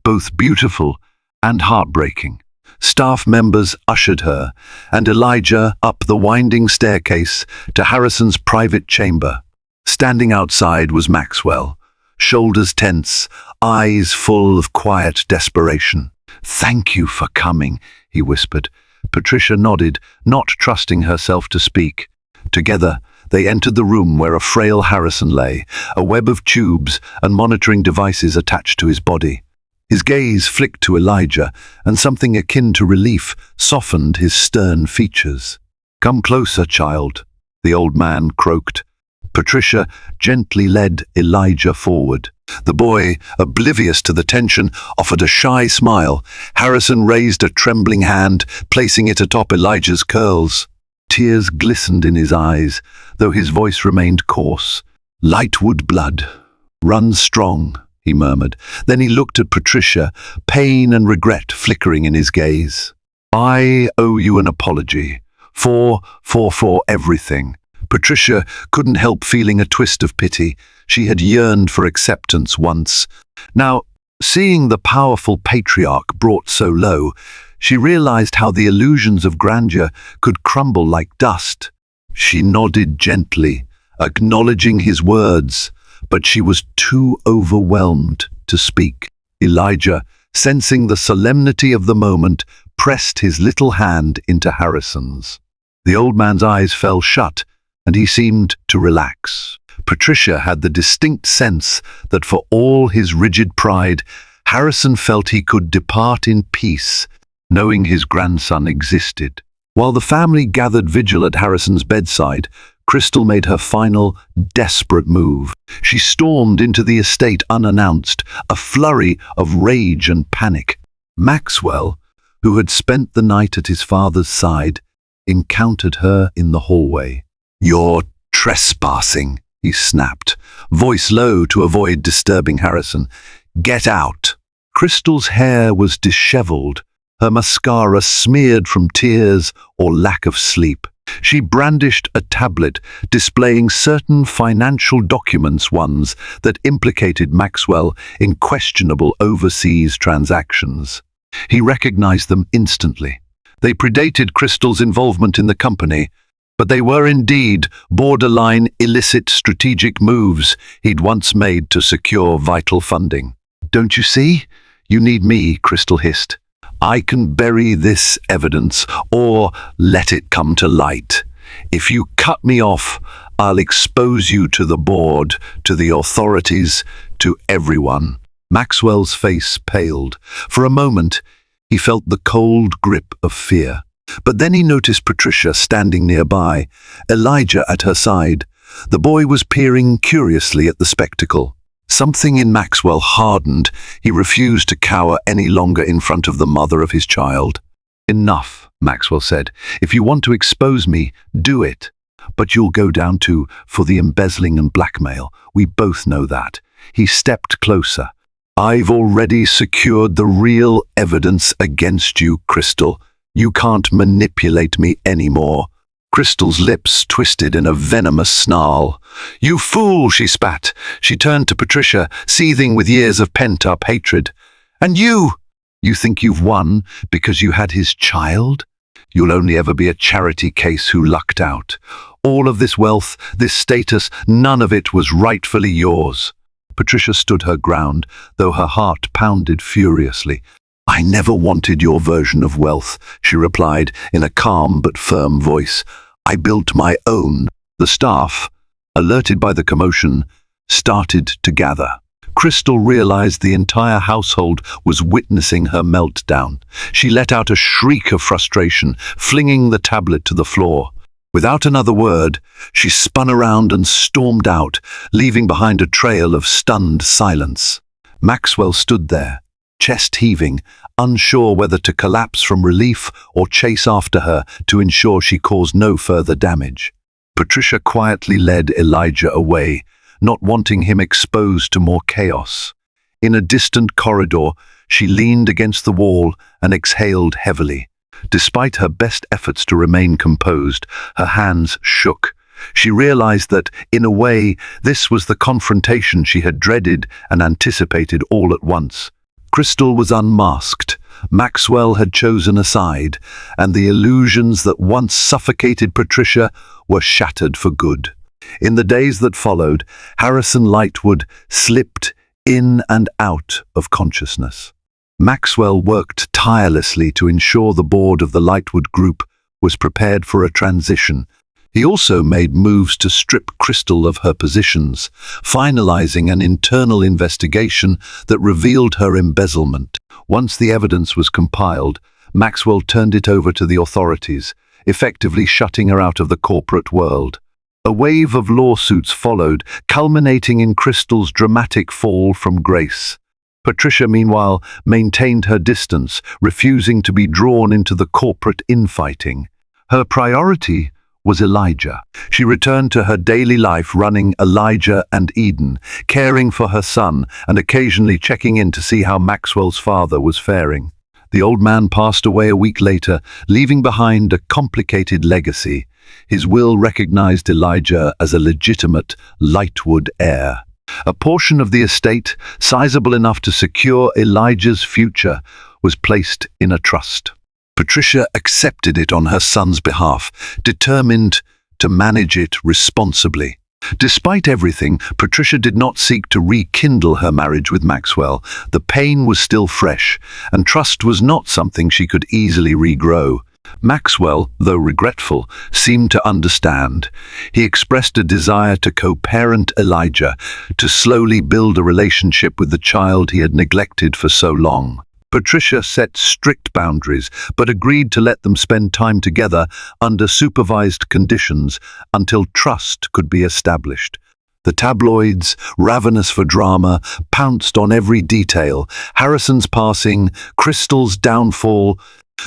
both beautiful and heartbreaking. Staff members ushered her and Elijah up the winding staircase to Harrison's private chamber. Standing outside was Maxwell, shoulders tense, eyes full of quiet desperation. "Thank you for coming," he whispered. Patricia nodded, not trusting herself to speak. Together, they entered the room where a frail Harrison lay, a web of tubes and monitoring devices attached to his body. His gaze flicked to Elijah, and something akin to relief softened his stern features. "Come closer, child," the old man croaked. Patricia gently led Elijah forward. The boy, oblivious to the tension, offered a shy smile. Harrison raised a trembling hand, placing it atop Elijah's curls. Tears glistened in his eyes, though his voice remained coarse. "Lightwood blood runs strong," he murmured. Then he looked at Patricia, pain and regret flickering in his gaze. "I owe you an apology for everything." Patricia couldn't help feeling a twist of pity. She had yearned for acceptance once. Now, seeing the powerful patriarch brought so low, she realized how the illusions of grandeur could crumble like dust. She nodded gently, acknowledging his words, but she was too overwhelmed to speak. Elijah, sensing the solemnity of the moment, pressed his little hand into Harrison's. The old man's eyes fell shut, and he seemed to relax. Patricia had the distinct sense that for all his rigid pride, Harrison felt he could depart in peace, knowing his grandson existed. While the family gathered vigil at Harrison's bedside, Crystal made her final, desperate move. She stormed into the estate unannounced, a flurry of rage and panic. Maxwell, who had spent the night at his father's side, encountered her in the hallway. "You're trespassing," he snapped, voice low to avoid disturbing Harrison. "Get out." Crystal's hair was disheveled, her mascara smeared from tears or lack of sleep. She brandished a tablet displaying certain financial documents, ones that implicated Maxwell in questionable overseas transactions. He recognized them instantly. They predated Crystal's involvement in the company, but they were indeed borderline illicit strategic moves he'd once made to secure vital funding. "Don't you see? You need me," Crystal hissed. "I can bury this evidence or let it come to light. If you cut me off, I'll expose you to the board, to the authorities, to everyone." Maxwell's face paled. For a moment, he felt the cold grip of fear. But then he noticed Patricia standing nearby, Elijah at her side. The boy was peering curiously at the spectacle. Something in Maxwell hardened. He refused to cower any longer in front of the mother of his child. "Enough," Maxwell said. "If you want to expose me, do it. But you'll go down too for the embezzling and blackmail. We both know that." He stepped closer. "I've already secured the real evidence against you, Crystal. You can't manipulate me anymore." Crystal's lips twisted in a venomous snarl. "You fool," she spat. She turned to Patricia, seething with years of pent-up hatred. "And you think you've won because you had his child? You'll only ever be a charity case who lucked out. All of this wealth, this status, none of it was rightfully yours." Patricia stood her ground, though her heart pounded furiously. "I never wanted your version of wealth," she replied in a calm but firm voice. I built my own. The staff, alerted by the commotion, started to gather. Crystal realized the entire household was witnessing her meltdown. She let out a shriek of frustration, flinging the tablet to the floor. Without another word, she spun around and stormed out, leaving behind a trail of stunned silence. Maxwell stood there, chest heaving, unsure whether to collapse from relief or chase after her to ensure she caused no further damage. Patricia quietly led Elijah away, not wanting him exposed to more chaos. In a distant corridor, she leaned against the wall and exhaled heavily. Despite her best efforts to remain composed, her hands shook. She realized that, in a way, this was the confrontation she had dreaded and anticipated all at once. Crystal was unmasked. Maxwell had chosen a side, and the illusions that once suffocated Patricia were shattered for good. In the days that followed, Harrison Lightwood slipped in and out of consciousness. Maxwell worked tirelessly to ensure the board of the Lightwood Group was prepared for a transition. He also made moves to strip Crystal of her positions, finalizing an internal investigation that revealed her embezzlement. Once the evidence was compiled, Maxwell turned it over to the authorities, effectively shutting her out of the corporate world. A wave of lawsuits followed, culminating in Crystal's dramatic fall from grace. Patricia, meanwhile, maintained her distance, refusing to be drawn into the corporate infighting. Her priority was Elijah. She returned to her daily life running Elijah and Eden, caring for her son and occasionally checking in to see how Maxwell's father was faring. The old man passed away a week later, leaving behind a complicated legacy. His will recognized Elijah as a legitimate Lightwood heir. A portion of the estate, sizable enough to secure Elijah's future, was placed in a trust. Patricia accepted it on her son's behalf, determined to manage it responsibly. Despite everything, Patricia did not seek to rekindle her marriage with Maxwell. The pain was still fresh, and trust was not something she could easily regrow. Maxwell, though regretful, seemed to understand. He expressed a desire to co-parent Elijah, to slowly build a relationship with the child he had neglected for so long. Patricia set strict boundaries, but agreed to let them spend time together under supervised conditions until trust could be established. The tabloids, ravenous for drama, pounced on every detail: Harrison's passing, Crystal's downfall,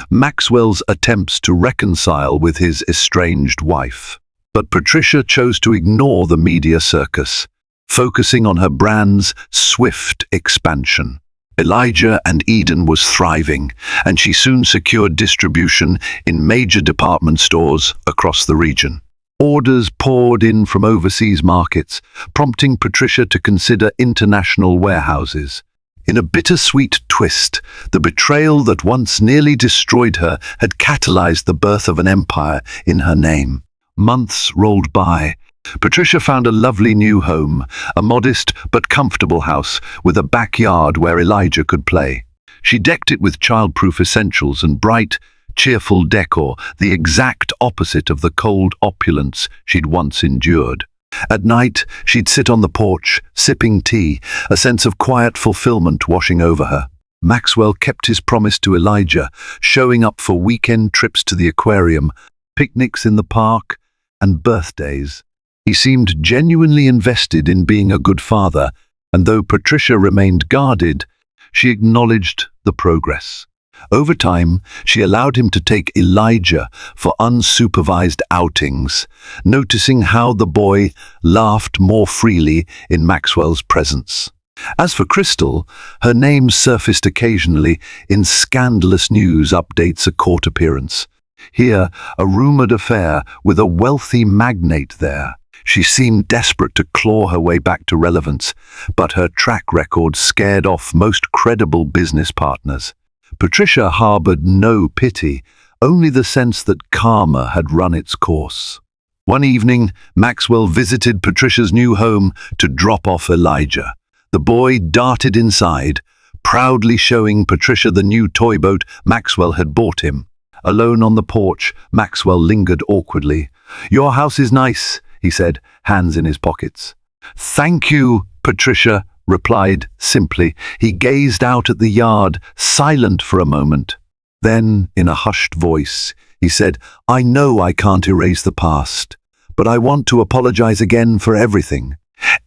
Maxwell's attempts to reconcile with his estranged wife. But Patricia chose to ignore the media circus, focusing on her brand's swift expansion. Elijah and Eden was thriving, and she soon secured distribution in major department stores across the region. Orders poured in from overseas markets, prompting Patricia to consider international warehouses. In a bittersweet twist, the betrayal that once nearly destroyed her had catalyzed the birth of an empire in her name. Months rolled by. Patricia found a lovely new home, a modest but comfortable house with a backyard where Elijah could play. She decked it with child-proof essentials and bright, cheerful decor, the exact opposite of the cold opulence she'd once endured. At night, she'd sit on the porch, sipping tea, a sense of quiet fulfillment washing over her. Maxwell kept his promise to Elijah, showing up for weekend trips to the aquarium, picnics in the park, and birthdays. He seemed genuinely invested in being a good father, and though Patricia remained guarded, she acknowledged the progress. Over time, she allowed him to take Elijah for unsupervised outings, noticing how the boy laughed more freely in Maxwell's presence. As for Crystal, her name surfaced occasionally in scandalous news updates, a court appearance. Here, a rumored affair with a wealthy magnate there. She seemed desperate to claw her way back to relevance, but her track record scared off most credible business partners. Patricia harbored no pity, only the sense that karma had run its course. One evening, Maxwell visited Patricia's new home to drop off Elijah. The boy darted inside, proudly showing Patricia the new toy boat Maxwell had bought him. Alone on the porch, Maxwell lingered awkwardly. "Your house is nice," he said, hands in his pockets. "Thank you," Patricia replied simply. He gazed out at the yard, silent for a moment. Then, in a hushed voice, he said, "I know I can't erase the past, but I want to apologize again for everything.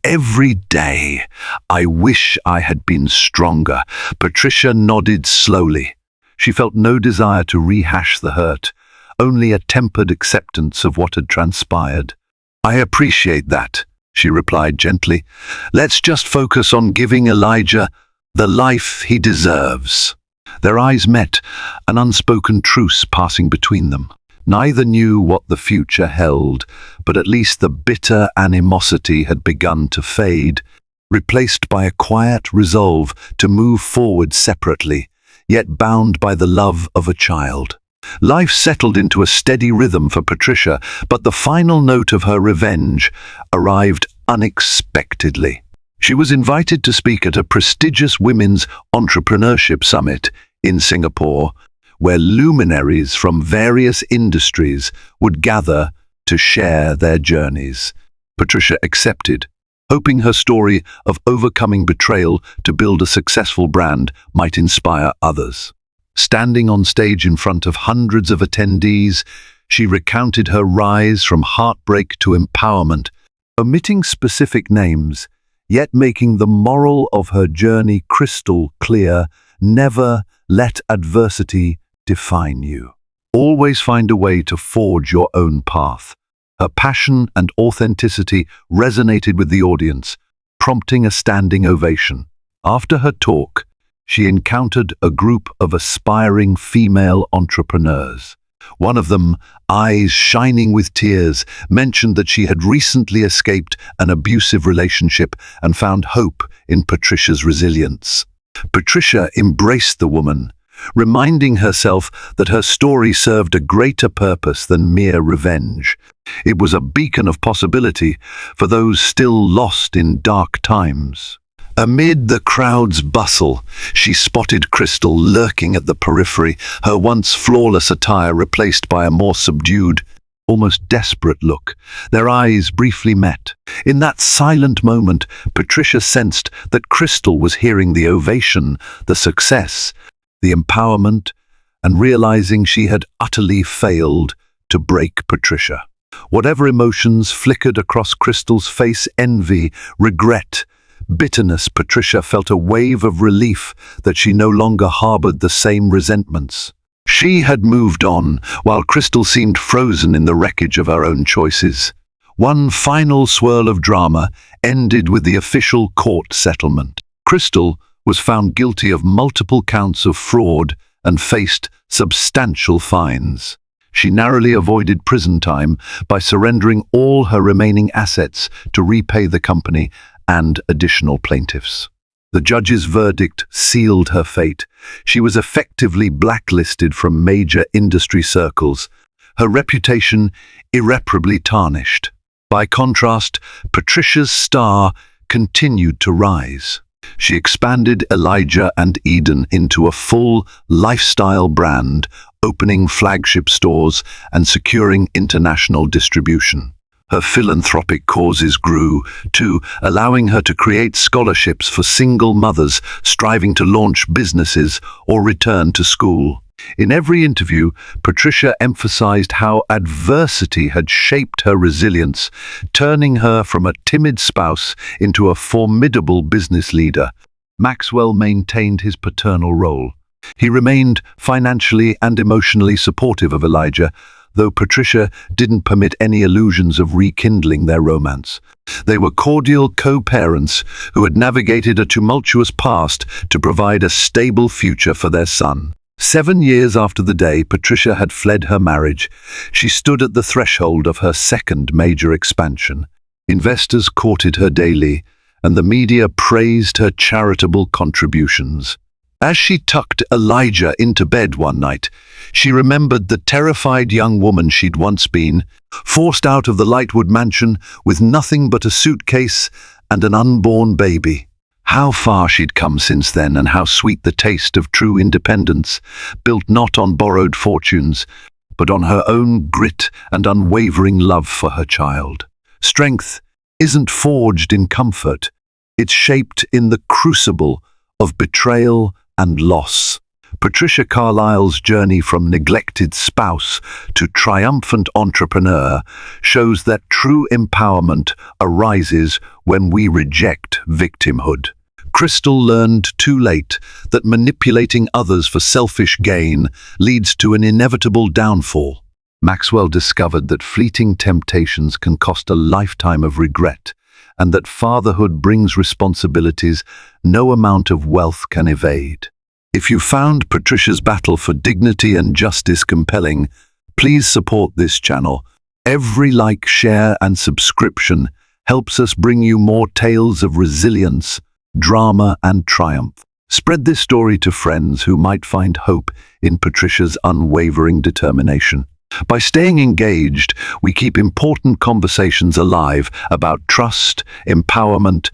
Every day, I wish I had been stronger." Patricia nodded slowly. She felt no desire to rehash the hurt, only a tempered acceptance of what had transpired. "I appreciate that," she replied gently. "Let's just focus on giving Elijah the life he deserves." Their eyes met, an unspoken truce passing between them. Neither knew what the future held, but at least the bitter animosity had begun to fade, replaced by a quiet resolve to move forward separately, yet bound by the love of a child. Life settled into a steady rhythm for Patricia, but the final note of her revenge arrived unexpectedly. She was invited to speak at a prestigious women's entrepreneurship summit in Singapore, where luminaries from various industries would gather to share their journeys. Patricia accepted, hoping her story of overcoming betrayal to build a successful brand might inspire others. Standing on stage in front of hundreds of attendees, she recounted her rise from heartbreak to empowerment, omitting specific names, yet making the moral of her journey crystal clear: never let adversity define you. Always find a way to forge your own path. Her passion and authenticity resonated with the audience, prompting a standing ovation. After her talk, she encountered a group of aspiring female entrepreneurs. One of them, eyes shining with tears, mentioned that she had recently escaped an abusive relationship and found hope in Patricia's resilience. Patricia embraced the woman, reminding herself that her story served a greater purpose than mere revenge. It was a beacon of possibility for those still lost in dark times. Amid the crowd's bustle, she spotted Crystal lurking at the periphery, her once flawless attire replaced by a more subdued, almost desperate look. Their eyes briefly met. In that silent moment, Patricia sensed that Crystal was hearing the ovation, the success, the empowerment, and realizing she had utterly failed to break Patricia. Whatever emotions flickered across Crystal's face, envy, regret, bitterness, Patricia felt a wave of relief that she no longer harbored the same resentments. She had moved on, while Crystal seemed frozen in the wreckage of her own choices. One final swirl of drama ended with the official court settlement. Crystal was found guilty of multiple counts of fraud and faced substantial fines. She narrowly avoided prison time by surrendering all her remaining assets to repay the company and additional plaintiffs. The judge's verdict sealed her fate. She was effectively blacklisted from major industry circles, her reputation irreparably tarnished. By contrast, Patricia's star continued to rise. She expanded Elijah and Eden into a full lifestyle brand, opening flagship stores and securing international distribution. Her philanthropic causes grew, too, allowing her to create scholarships for single mothers striving to launch businesses or return to school. In every interview, Patricia emphasized how adversity had shaped her resilience, turning her from a timid spouse into a formidable business leader. Maxwell maintained his paternal role. He remained financially and emotionally supportive of Elijah, though Patricia didn't permit any illusions of rekindling their romance. They were cordial co-parents who had navigated a tumultuous past to provide a stable future for their son. 7 years after the day Patricia had fled her marriage, she stood at the threshold of her second major expansion. Investors courted her daily, and the media praised her charitable contributions. As she tucked Elijah into bed one night, she remembered the terrified young woman she'd once been, forced out of the Lightwood mansion with nothing but a suitcase and an unborn baby. How far she'd come since then, and how sweet the taste of true independence, built not on borrowed fortunes, but on her own grit and unwavering love for her child. Strength isn't forged in comfort, it's shaped in the crucible of betrayal and loss. Patricia Carlisle's journey from neglected spouse to triumphant entrepreneur shows that true empowerment arises when we reject victimhood. Crystal learned too late that manipulating others for selfish gain leads to an inevitable downfall. Maxwell discovered that fleeting temptations can cost a lifetime of regret, and that fatherhood brings responsibilities no amount of wealth can evade. If you found Patricia's battle for dignity and justice compelling, please support this channel. Every like, share, and subscription helps us bring you more tales of resilience, drama, and triumph. Spread this story to friends who might find hope in Patricia's unwavering determination. By staying engaged, we keep important conversations alive about trust, empowerment,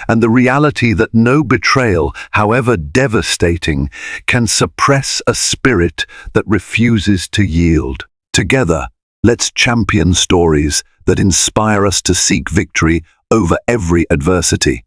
and the reality that no betrayal, however devastating, can suppress a spirit that refuses to yield. Together, let's champion stories that inspire us to seek victory over every adversity.